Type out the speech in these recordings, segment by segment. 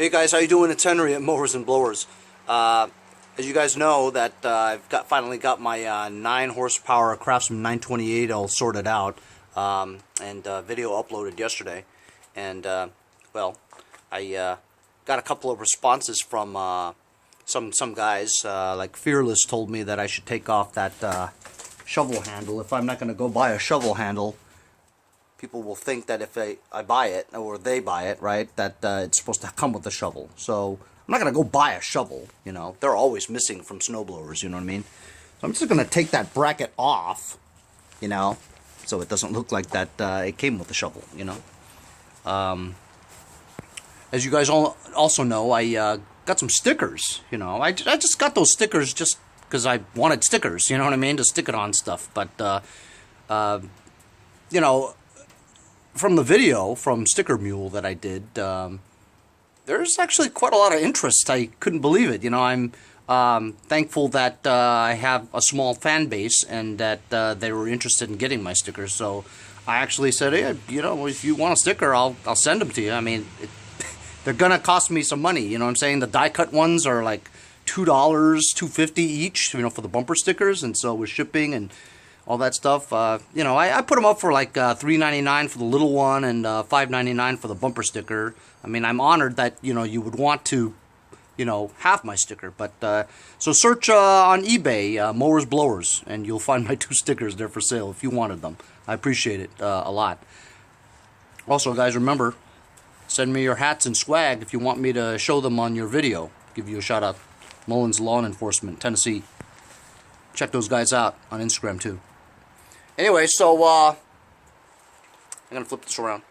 Hey guys, how you doing? It's Henry at Mowers and Blowers. As you guys know, that I've finally got my 9 horsepower Craftsman 928 all sorted out, and video uploaded yesterday. And well, I got a couple of responses from some guys. Like Fearless told me that I should take off that shovel handle. If I'm not going to go buy a shovel handle, people will think that if I buy it, or they buy it, right, that it's supposed to come with a shovel. So I'm not going to go buy a shovel, you know. They're always missing from snowblowers, you know what I mean? So I'm just going to take that bracket off, you know, so it doesn't look like that it came with a shovel, you know. As you guys all also know, I got some stickers, you know. I just got those stickers just because I wanted stickers, you know what I mean, to stick it on stuff. But, you know, from the video from Sticker Mule that I did, there's actually quite a lot of interest. I couldn't believe it. You know, I'm thankful that I have a small fan base and that they were interested in getting my stickers. So I actually said, hey, you know, if you want a sticker, I'll send them to you. I mean, they're gonna cost me some money. You know what I'm saying? The die cut ones are like $2, $2.50 each. You know, for the bumper stickers, and so with shipping and all that stuff, you know, I put them up for like $3.99 for the little one and $5.99 for the bumper sticker. I mean, I'm honored that, you know, you would want to, you know, have my sticker. But so search on eBay, Mowers Blowers, and you'll find my 2 stickers there for sale if you wanted them. I appreciate it a lot. Also, guys, remember, send me your hats and swag if you want me to show them on your video. Give you a shout out. Mullins Law Enforcement, Tennessee. Check those guys out on Instagram too. Anyway, so I'm gonna flip this around.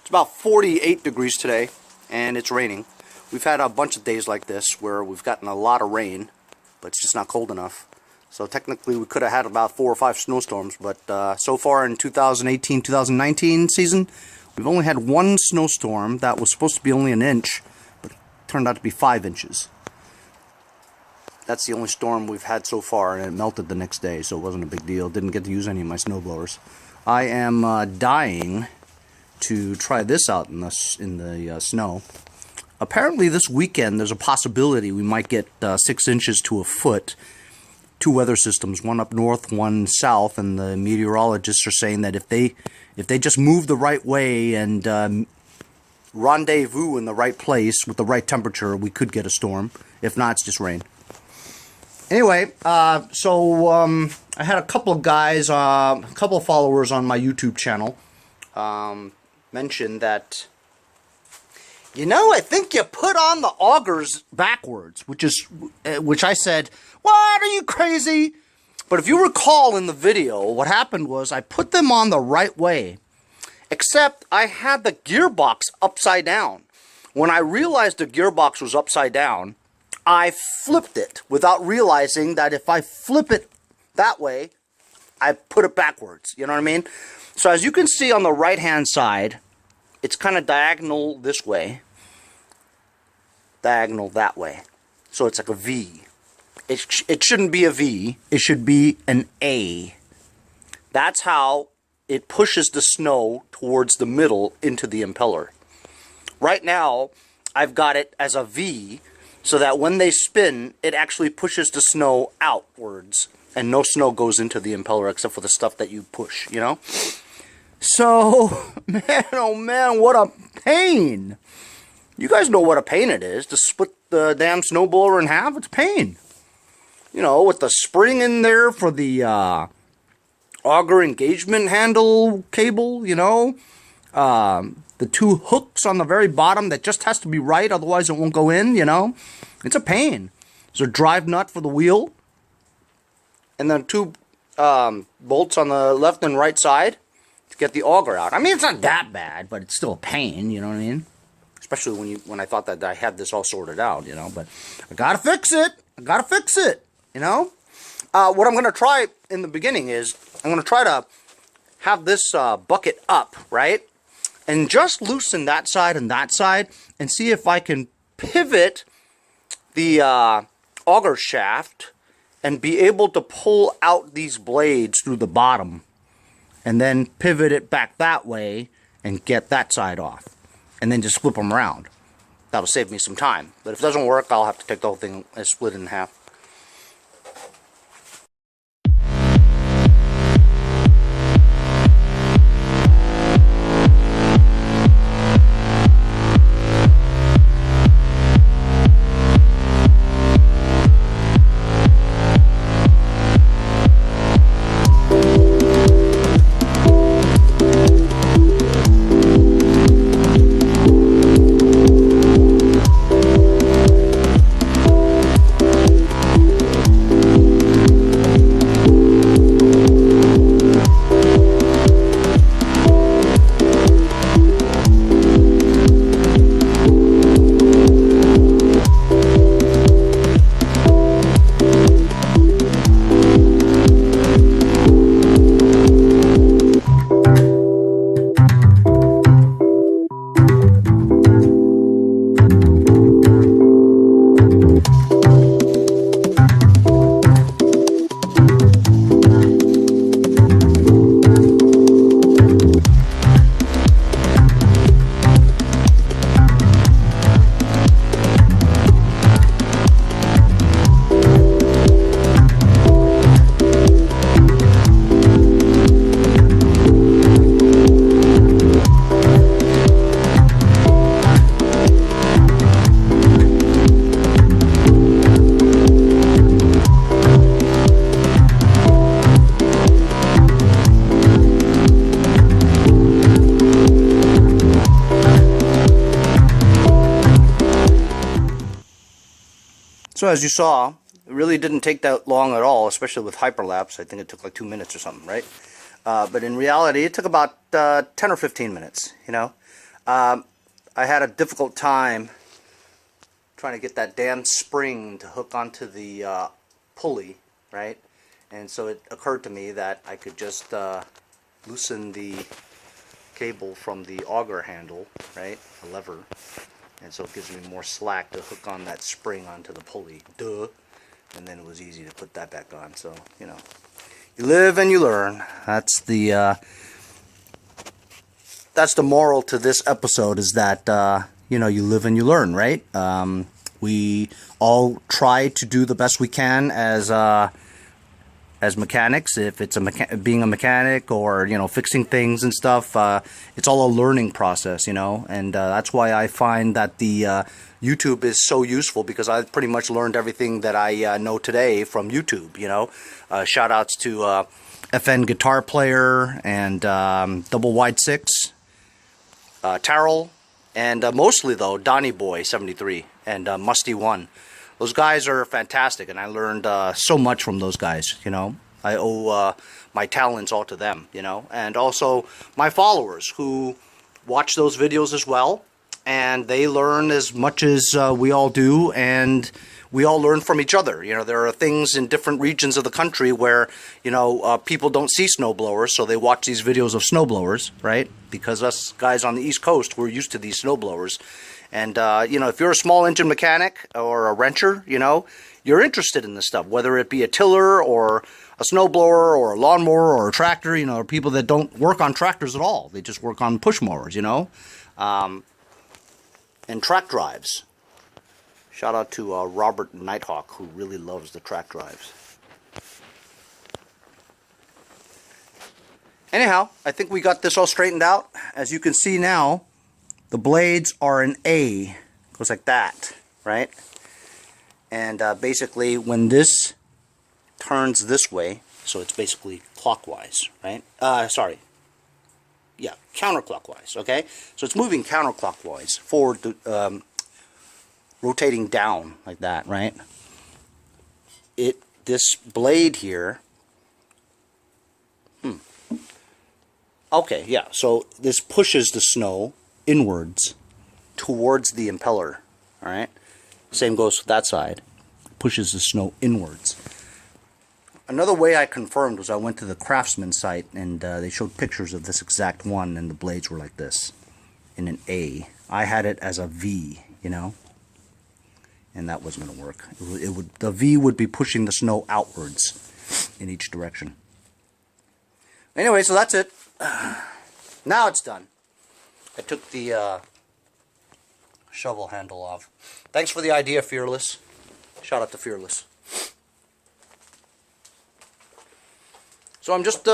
It's about 48 degrees today, and it's raining. We've had a bunch of days like this where we've gotten a lot of rain, but it's just not cold enough. So technically, we could have had about 4 or 5 snowstorms, but so far in 2018-2019 season, we've only had 1 snowstorm that was supposed to be only an inch, but it turned out to be 5 inches. That's the only storm we've had so far, and it melted the next day, so it wasn't a big deal. Didn't get to use any of my snowblowers. I am dying to try this out in the snow. Apparently this weekend there's a possibility we might get 6 inches to a foot. 2 weather systems, one up north, one south, and the meteorologists are saying that if they just move the right way and rendezvous in the right place with the right temperature, we could get a storm. If not, it's just rain. Anyway, so I had a couple of guys, a couple of followers on my YouTube channel mention that, you know, I think you put on the augers backwards, which I said, what, are you crazy? But if you recall in the video, what happened was I put them on the right way, except I had the gearbox upside down. When I realized the gearbox was upside down, I flipped it without realizing that if I flip it that way, I put it backwards. You know what I mean? So as you can see on the right-hand side, it's kind of diagonal this way, diagonal that way. So it's like a V. It shouldn't be a V. It should be an A. That's how it pushes the snow towards the middle into the impeller. Right now, I've got it as a V, so that when they spin, it actually pushes the snow outwards, and no snow goes into the impeller except for the stuff that you push, you know? So, man, oh man, what a pain! You guys know what a pain it is to split the damn snowblower in half. It's pain. You know, with the spring in there for the auger engagement handle cable, you know? The 2 hooks on the very bottom that just has to be right, otherwise it won't go in, you know? It's a pain. There's a drive nut for the wheel, and then 2 bolts on the left and right side to get the auger out. I mean, it's not that bad, but it's still a pain, you know what I mean? Especially when I thought that I had this all sorted out, you know? But I gotta fix it. I gotta fix it, you know? What I'm gonna try in the beginning is I'm gonna try to have this bucket up, right? And just loosen that side and see if I can pivot the auger shaft and be able to pull out these blades through the bottom and then pivot it back that way and get that side off. and then just flip them around. That'll save me some time. But if it doesn't work, I'll have to take the whole thing and split it in half. So as you saw, it really didn't take that long at all, especially with hyperlapse. I think it took like 2 minutes or something, right? But in reality, it took about 10 or 15 minutes, you know. I had a difficult time trying to get that damn spring to hook onto the pulley, right? And so it occurred to me that I could just loosen the cable from the auger handle, right? A lever. And so it gives me more slack to hook on that spring onto the pulley. Duh. And then it was easy to put that back on. So, you know, you live and you learn. That's the moral to this episode, is that, you know, you live and you learn, right? We all try to do the best we can as mechanics. If it's being a mechanic or, you know, fixing things and stuff, it's all a learning process, you know. And that's why I find that the YouTube is so useful, because I pretty much learned everything that I know today from YouTube, you know. Shout outs to FN Guitar Player and Double Wide 6, Terrell, and mostly though Donnie Boy 73 and Musty 1. Those guys are fantastic, and I learned so much from those guys, you know. I owe my talents all to them, you know. And also my followers who watch those videos as well. And they learn as much as we all do, and we all learn from each other. You know, there are things in different regions of the country where, you know, people don't see snowblowers, so they watch these videos of snowblowers, right? Because us guys on the East Coast, we're used to these snowblowers. And, you know, if you're a small engine mechanic or a wrencher, you know, you're interested in this stuff, whether it be a tiller or a snowblower or a lawnmower or a tractor, you know, or people that don't work on tractors at all. They just work on push mowers, you know, and track drives. Shout out to Robert Nighthawk, who really loves the track drives. Anyhow, I think we got this all straightened out. As you can see now, the blades are an A, goes like that, right? And basically when this turns this way, so it's basically clockwise, right? Sorry. Yeah, counterclockwise, okay? So it's moving counterclockwise, forward, rotating down like that, right? This blade here, okay, yeah, so this pushes the snow inwards towards the impeller. Alright, same goes with that side, pushes the snow inwards. Another way I confirmed was I went to the Craftsman site, and they showed pictures of this exact one, and the blades were like this in an A. I had it as a V, you know, and that wasn't going to work. The V would be pushing the snow outwards in each direction. Anyway, so that's it. Now it's done. I took the shovel handle off. Thanks for the idea, Fearless. Shout out to Fearless. So I'm just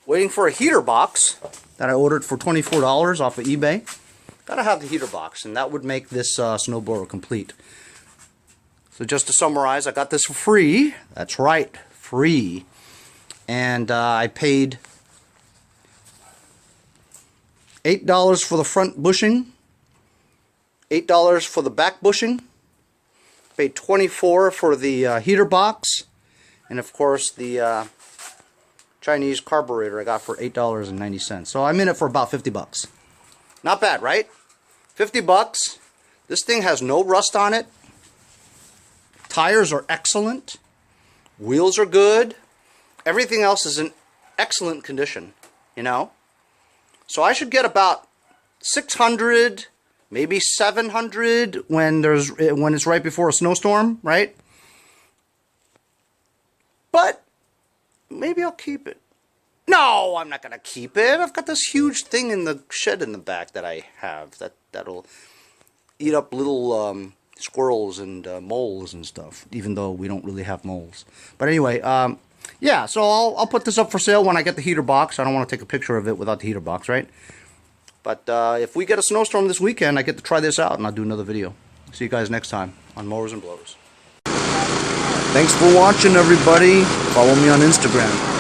waiting for a heater box that I ordered for $24 off of eBay. Gotta have the heater box, and that would make this snowblower complete. So just to summarize, I got this for free. That's right, free. And I paid $8 for the front bushing, $8 for the back bushing, paid $24 for the heater box, and of course the Chinese carburetor I got for $8.90. So I'm in it for about 50 bucks. Not bad, right? 50 bucks. This thing has no rust on it. Tires are excellent. Wheels are good. Everything else is in excellent condition, you know? So I should get about 600, maybe 700 when it's right before a snowstorm, right? But maybe I'll keep it. No, I'm not gonna keep it. I've got this huge thing in the shed in the back that I have that'll eat up little squirrels and moles and stuff. Even though we don't really have moles. But anyway, yeah. So I'll put this up for sale when I get the heater box. I don't want to take a picture of it without the heater box, right? But if we get a snowstorm this weekend, I get to try this out and I'll do another video. See you guys next time on Mowers and Blowers. Thanks for watching, everybody. Follow me on Instagram.